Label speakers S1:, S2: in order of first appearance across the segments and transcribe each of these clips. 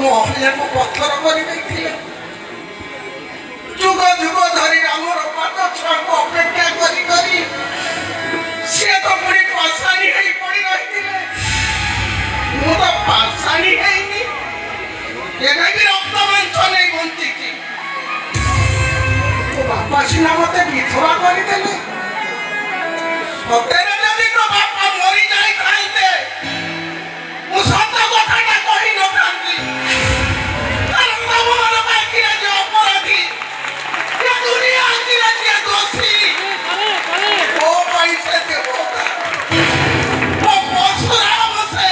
S1: ମହିଳା को पत्थर कर जुग जुग धरी आमर पाद छुआ को अपेक्षा करी सी तो पुणी पाषाणी हो पड़ी रही मु तो पाषाणी है रक्त मांस नहीं बंचिकी तो बापा सीना मत विधवा करदे सतरे जदि तो बापा मरी जाते मु सत कथा कही न अपराधी दुनिया दोषी वो पैसे देवता वो परशुराम से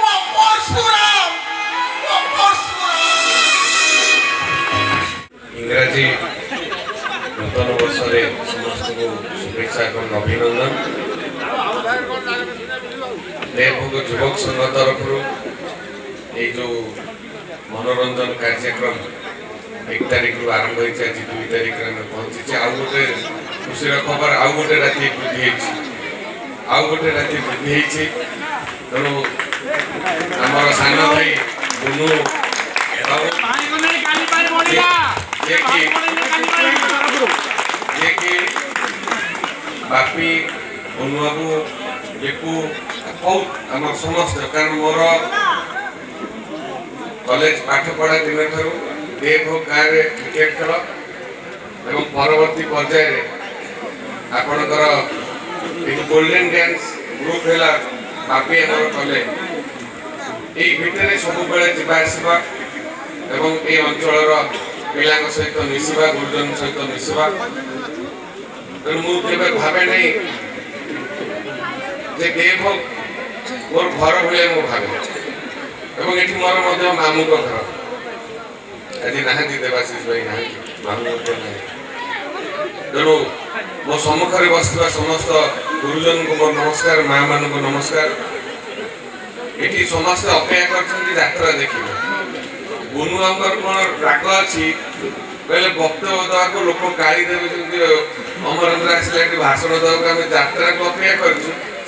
S1: वो परशुराम
S2: इंग्राजी नूतन वर्ष समस्त को शुभेच्छा और अभिनंदन देवभोग युवक संघ तरफ ये जो मनोरंजन कार्यक्रम 1 तारिख रु आरंभ होती आज 2 तारिख में पहुंची आउ गोटे खुशी खबर आउ गोटे राति वृद्धि तेणु आमर सान भाई बुनु बापी बुनु बाबू लिपू बहुत आम समस्त कारण मोर कॉलेज पाठ पढ़ा दिन ठार देवभोग गाँव में क्रिकेट खेल एवं परवर्ती पर्यायर आपणकर गोल्डन डांस ग्रुप है बापी आम कले ये सब जावा एवं ये अंचल पिला सहित मिसवा गुरुजन सहित मिसवा तेणु मुझे भावे नहीं देवभोग मोर घर भाई मु भावे एवं ये मोर मामू घर आज ना देवाशीष भाई ना मामू तेणु मो सम्मुखें बसवा समस्त गुरुजन को मोर नमस्कार माँ मान को नमस्कार ये समस्त अपेक्षा कर देखिए बुनु आमर कौन राग अच्छी कहले वक्तव्य देवा लोक गाड़ी देवे अमरेन्द्र आसला भाषण देवा आम यात्रा को अपेक्षा कर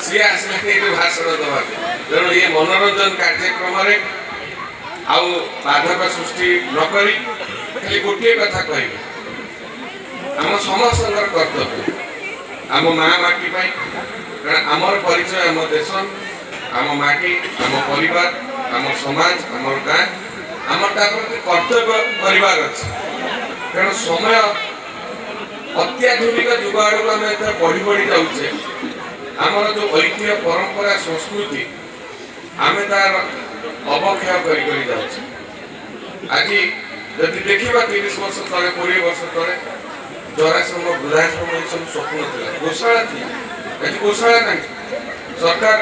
S2: सी आसला भाषण देवा तेणु ये मनोरंजन कार्यक्रम आउ बाधक सृष्टि नक खाली गोटे कथा कह आम समस्त कर्तव्य आम माँ माटी कारण आमर परिचय आम देश आम माटी आम परिवार आम समाज आम गाँ आम कर्तव्य परिवार अच्छे कारण समय अत्याधुनिक जुग आड़ आम बढ़ी बढ़ी जाऊे आमर जो ऐतिह्य परंपरा संस्कृति आम तार अवक्षय कर आज जदि देखा 30 वर्ष तले 20 वर्ष तले जराश्रम वृद्धाश्रम ये सब स्वप्न था गोशाला थी आज गोशाला ना सरकार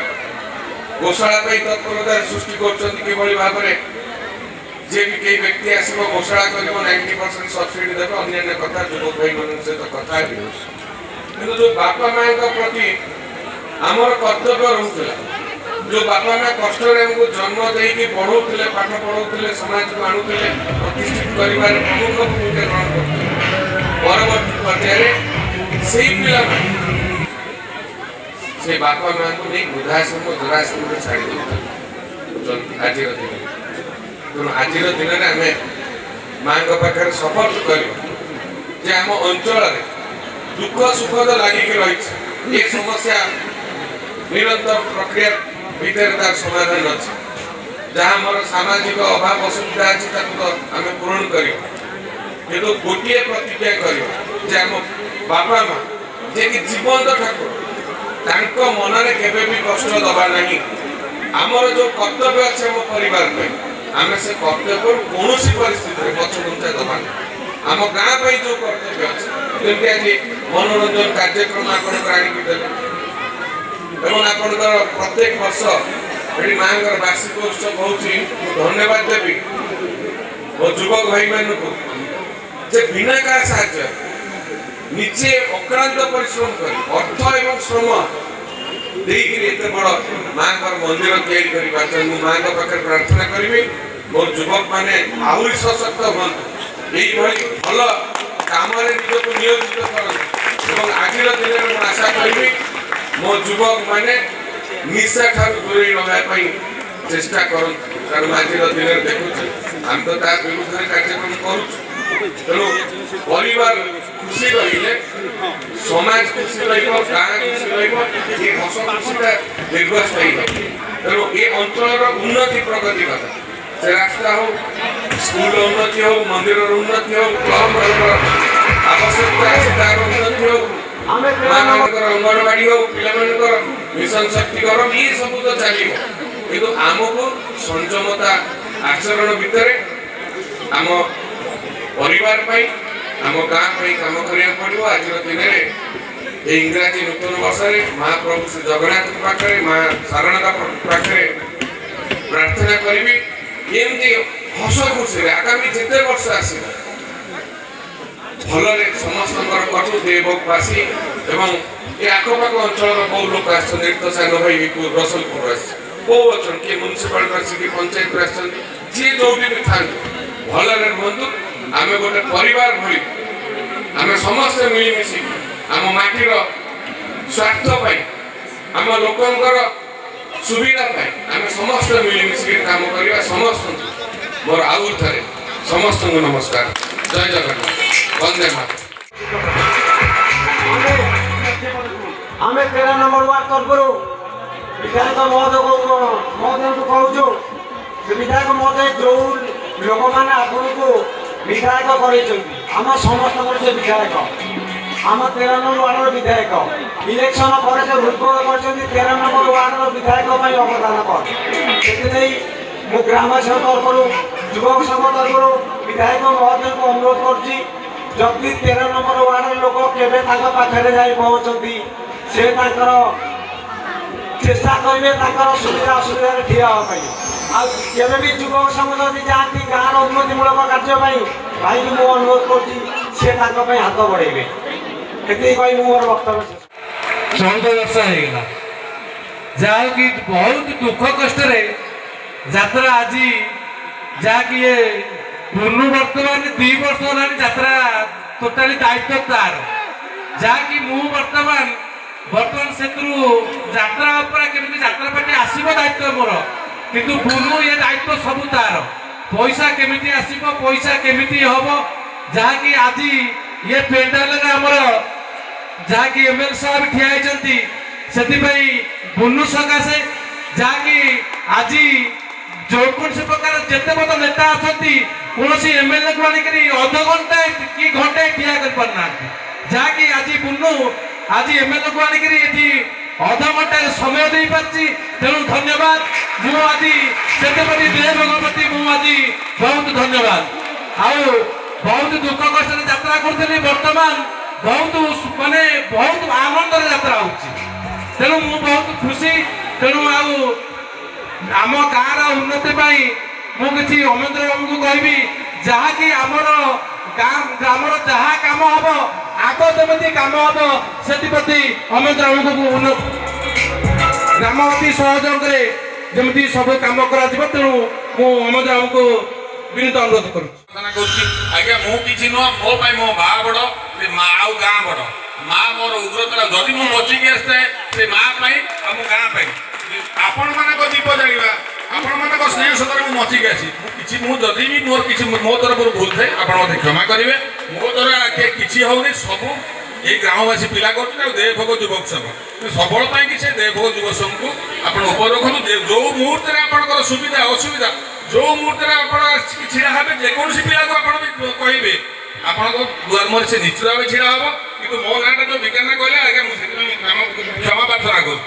S2: गोशाला तत्परता सृष्टि कर भाव में जे भी कई व्यक्ति आसो घोषणा कर 90% सब्सिडी देवे अन्य कथा युवक भाई मान सहित कथा कि जो बापा माँ प्रति आमर कर्तव्य रोला जो बापा माँ कष्ट हमको जन्म देकी पढ़ाऊे पाठ पढ़ाऊे समाज को आणुले प्रतिष्ठित कर प्रमुख भूमिका ग्रहण करते परवर्ती पर्यायर से पिला से बापा माँ को नहीं वृद्धाश्रम जराश्रम छाड़ी आज दिन तेणु आज दिन में आम माँ पाखे सपोर्ट कर आम अंचल दुख सुख तो लगिक रही ये समस्या निरंतर प्रक्रिया भीतर तार समाधान अच्छे जहाँ मोर सामाजिक अभाव असुविधा अच्छी आम पूरण कर गोटे प्रतिज्ञा कर बापा माँ जे कि जीवंत ठाकुर मनरे केबे भी कष्ट दबा नहीं आमर जो कर्तव्य अच्छे आम परिवार आम से कर्तव्य कौन परिस्थिति पछघुंचा दबा आम गाँ जो कर्तव्य अच्छे आज मनोरंजन कार्यक्रम आपदेवे और प्रत्येक वर्ष ये माँ वार्षिक उत्सव हो धन्यवाद देवी मो युवक भाई मान को बिना का साहाय्य निजे अक्रांत परिश्रम कर अर्थ एवं श्रम देते बड़ माँ मंदिर तैयारी माँ पाखे प्रार्थना करी मोर युवक मैंने आहरी सशक्त हूँ यही भल कम निजक नियोजित कर आज दिन में आशा करी मो युवक मैंने निशा ठार दूरे रहा চেষ্টা করুন কারণ আଜିর দিনে দেখুଛୁ আমি তো তা বিরুদ্ধে কার্যক্রম করুଛୁ তেণু পরিবার খুশি রহিলে সমাজ খুশি রহিব গাঁ খুশি রহিব ଏ ହସ ଖୁସିଟା ଦୀର୍ଘସ୍ଥାୟୀ ହେବ ତେଣୁ ଏ ଅଞ୍ଚଳର ଉନ୍ନତି ପ୍ରଗତି କଥା ସେ ରାସ୍ତା ହଉ ସ୍କୁଲର ଉନ୍ନତି ହଉ ମନ୍ଦିରର ଉନ୍ନତି ହଉ କ୍ଲବର ଆବଶ୍ୟକତା ଅଛି ତାର ଉନ୍ନତି ହଉ ମାଆମାନଙ୍କର ଅଙ୍ଗନବାଡି ହଉ ପିଲାମାନଙ୍କର ମିଶନ ଶକ୍ତି କର ଏ ସବୁ ତ ଚାଲିବ କିନ୍ତୁ ଆମକୁ ସଂଯମତା ଆଚରଣ ଭିତରେ ଆମ ପରିବାର ପାଇଁ ଆମ ଗାଁ ପାଇଁ କାମ କରିବାକୁ ପଡିବ ଆଜିର ଦିନରେ ଏ ଇଂରାଜୀ ନୂତନ ବର୍ଷରେ ମହାପ୍ରଭୁ ଶ୍ରୀ ଜଗନ୍ନାଥଙ୍କ ପାଖରେ ମା ଶାରଳାଙ୍କ ପାଖରେ ପ୍ରାର୍ଥନା କରିବି ଏମିତି ହସ ଖୁସିରେ ଆଗାମୀ ଯେତେ ବର୍ଷ ଆସିବ ଭଲରେ ସମସ୍ତଙ୍କର କଟୁ ଦେବବାସୀ ଏବଂ ଏ ଆଖପାଖ ଅଞ୍ଚଳର ବହୁ ଲୋକ ଆସିଛନ୍ତି ଏଠି ତ ସାନ ଭାଇ ବିପୁଲ ରସଲପୁର ଆସିଛି ବହୁ ଅଛନ୍ତି କିଏ ମ୍ୟୁନିସିପାଲିଟି ଆସିକି ପଞ୍ଚାୟତରୁ ଆସିଛନ୍ତି ଯିଏ ଯୋଉଠି ବି ଥାନ୍ତି ଭଲରେ ରୁହନ୍ତୁ ଆମେ ଗୋଟେ ପରିବାର ଭଳି ଆମେ ସମସ୍ତେ ମିଳିମିଶି ଆମ ମାଟିର ସ୍ୱାର୍ଥ ପାଇଁ ଆମ ଲୋକଙ୍କର ସୁବିଧା ପାଇଁ ଆମେ ସମସ୍ତେ ମିଳିମିଶିକି କାମ କରିବା ସମସ୍ତଙ୍କୁ ମୋର ଆଉ ଥରେ ସମସ୍ତଙ୍କୁ ନମସ୍କାର ଜୟ ଜଗନ୍ନାଥ ବନ୍ଦେ ମାତରମ୍
S3: ଆମେ 13 ନମ୍ବର ୱାର୍ଡ ତରଫରୁ ବିଧାୟକ ମହୋଦୟଙ୍କୁ କହୁଛୁ ସେ ବିଧାୟକ ମହୋଦୟ ଯେଉଁ ଲୋକମାନେ ଆପଣଙ୍କୁ ବିଧାୟକ କରାଇଛନ୍ତି ଆମ ସମସ୍ତଙ୍କର ସେ ବିଧାୟକ ଆମ 13 ନମ୍ବର ୱାର୍ଡର ବିଧାୟକ ଇଲେକ୍ସନ ପରେ ସେ ହୃଦବୋଧ କରିଛନ୍ତି 13 ନମ୍ବର ୱାର୍ଡର ବିଧାୟକ ପାଇଁ ଅବଦାନ କର ସେଥିନେଇ ମୁଁ ଗ୍ରାମବାସୀଙ୍କ ତରଫରୁ ଯୁବକ ସଂଘ ତରଫରୁ ବିଧାୟକ ମହୋଦୟଙ୍କୁ ଅନୁରୋଧ କରୁଛି ଯଦି 13 ନମ୍ବର ୱାର୍ଡର ଲୋକ କେବେ ତାଙ୍କ ପାଖରେ ଯାଇ ପହଞ୍ଚନ୍ତି ସେ ତାଙ୍କର ଚେଷ୍ଟା କରିବେ ତାଙ୍କର ସୁବିଧା ଅସୁବିଧାରେ ଠିଆ ହେବା ପାଇଁ ଆଉ କେବେ ବି ଯୁବକ ସଂଘ ଯଦି ଯାଆନ୍ତି ଗାଁର ଉନ୍ନତିମୂଳକ କାର୍ଯ୍ୟ ପାଇଁ ଭାଇଙ୍କୁ ମୁଁ ଅନୁରୋଧ କରୁଛି ସେ ତାଙ୍କ ପାଇଁ ହାତ ବଢ଼େଇବେ ଏତିକି କହି ମୁଁ ମୋର ବକ୍ତବ୍ୟ
S4: 14 ବର୍ଷ ହେଇଗଲା ଯାହାକି ବହୁତ ଦୁଃଖ କଷ୍ଟରେ ଯାତ୍ରା ଆଜି ଯାହାକି ଏ ପୂର୍ଣ୍ଣ ବର୍ତ୍ତମାନ 2 ବର୍ଷ ହେଲାଣି ଯାତ୍ରା ଟୋଟାଲି ଦାୟିତ୍ୱ ତାର ଯାହାକି ମୁଁ ବର୍ତ୍ତମାନ ସେଥିରୁ ଯାତ୍ରା ଉପରେ କେମିତି ଯାତ୍ରା ପାର୍ଟି ଆସିବ ଦାୟିତ୍ୱ ମୋର କିନ୍ତୁ ପୂର୍ଣ୍ଣ ଏ ଦାୟିତ୍ୱ ସବୁ ତାର ପଇସା କେମିତି ଆସିବ ପଇସା କେମିତି ହବ ଯାହାକି ଆଜି ଏ ପେଣ୍ଡାଲରେ ଆମର ଯାହାକି ଏମଏଲ ସାହେବ ଠିଆ ହେଇଛନ୍ତି ସେଥିପାଇଁ ବୁନୁ ସକାଶେ ଯାହାକି ଆଜି ଯେକୌଣସି ପ୍ରକାର ଯେତେ ବଡ଼ ନେତା ଅଛନ୍ତି କୌଣସି ଏମଏଲଏ କୁ ଆଣିକରି ଅଧଘଣ୍ଟା କି ଘଣ୍ଟାଏ ଠିଆ କରିପାରୁନାହାନ୍ତି ଯାହାକି ଆଜି ବୁନୁ ଆଜି ଏମଏଲଏ କୁ ଆଣିକରି ଏଠି ଅଧଘଣ୍ଟାରେ ସମୟ ଦେଇପାରିଛି ତେଣୁ ଧନ୍ୟବାଦ ମୁଁ ଆଜି ସେଥିପ୍ରତି ଦେହ ଭଗବତୀ ମୁଁ ଆଜି ବହୁତ ଧନ୍ୟବାଦ ଆଉ ବହୁତ ଦୁଃଖ କଷ୍ଟରେ ଯାତ୍ରା କରୁଥିଲି ବର୍ତ୍ତମାନ ବହୁତ ମାନେ ବହୁତ ଆନନ୍ଦରେ ଯାତ୍ରା ହେଉଛି ତେଣୁ ମୁଁ ବହୁତ ଖୁସି ତେଣୁ ଆଉ ଆମ ଗାଁର ଉନ୍ନତି ପାଇଁ ମୁଁ କିଛି ଅମେନ୍ଦ୍ର ବାବୁଙ୍କୁ କହିବି ଯାହାକି ଆମର ଗ୍ରାମର ଯାହା କାମ ହବ ଆଗ ଯେମିତି କାମ ହବ ସେଥିପ୍ରତି ଅମେନ୍ଦ୍ର ବାବୁଙ୍କୁ ଗ୍ରାମବାସୀ ସହଯୋଗରେ ଯେମିତି ସବୁ କାମ କରାଯିବ ତେଣୁ ମୁଁ ଅମେନ୍ଦ୍ର ବାବୁଙ୍କୁ ବିନୀତ ଅନୁରୋଧ କରୁଛି
S5: ଆଜ୍ଞା ମୁଁ କିଛି ନୁହଁ ମୋ ପାଇଁ ମୋ ମା ବଡ ସେ ମା ଆଉ ଗାଁ ବଡ ମା ମୋର ଉଗ୍ରତା ଯଦି ମୁଁ ବଞ୍ଚିକି ଆସିଥାଏ ସେ ମା ପାଇଁ ଆଉ ମୋ ଗାଁ ପାଇଁ ଆପଣମାନଙ୍କ ଦୀପ ଜାଳିବା ଆପଣମାନଙ୍କ ସ୍ନେହ ସତରେ ମୁଁ ବଞ୍ଚିକି ଆସି ମୁଁ ଯଦି ବି ମୋର କିଛି ମୋ ତରଫରୁ ଭୁଲ ଥାଏ ଆପଣ ମୋତେ କ୍ଷମା କରିବେ ମୋ ଦ୍ୱାରା କିଛି ହଉନି ସବୁ এই গ্রামবাসী পিলা করছেন আর দেবভোগ যুবক সংঘ সবল পাই কি সে দেবভোগ যুবক সংঘ আপনার উপর রাখুন যে মুহূর্তে আপনার সুবিধা অসুবিধা যে মুহূর্তে আপনার ছিড়া হবে যেকୌଣସି ପିଲାକୁ ଆପଣ କହିବେ ଆପଣଙ୍କ ଦୁଆର ମୁହଁରେ ସେ ନିଶ୍ଚିତ ଭାବେ ଛିଡ଼ା ହେବ କିନ୍ତୁ ମୋ ନାଁଟା ଯୋଉ ବିଜ୍ଞାନ କହିଲେ ଆଜ୍ଞା ମୁଁ ସେଥିପାଇଁ କ୍ଷମା ପ୍ରାର୍ଥନା କରୁଛି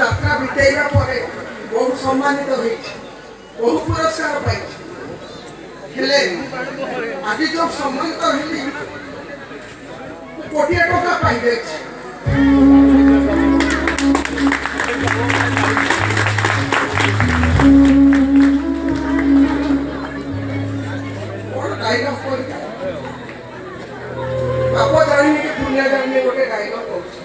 S1: ଯାତ୍ରା ବିତେଇବା ପରେ ବହୁ ସମ୍ମାନିତ ହେଇଛି ବହୁ ପୁରସ୍କାର ପାଇଛି ହେଲେ ଆଜି ଯୋଉ ସମ୍ମାନିତ ହେଲି କୋଟିଏ ଟଙ୍କା ପାଇଯାଇଛି ବାପ ଜାଣିନି କି ଦୁନିଆ ଜାଣିନି ଗୋଟେ ଗାଇକ କହୁଛି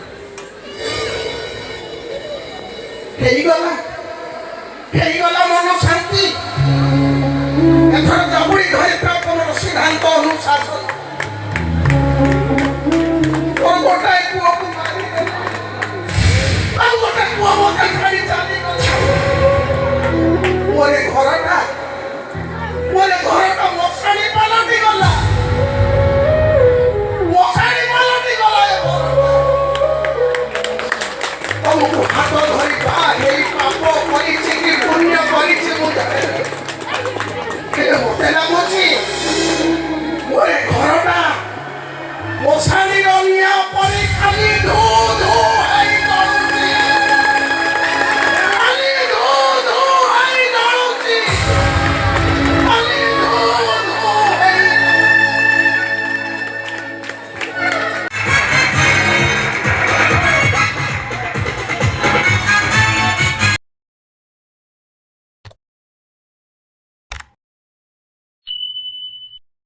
S1: ହେଇଗଲା ମନ ଶାନ୍ତି ଏଥର ଜାବୁଡ଼ି ଧରିଥିବା ତମର ସିଦ୍ଧାନ୍ତ ଅନୁଶାସନ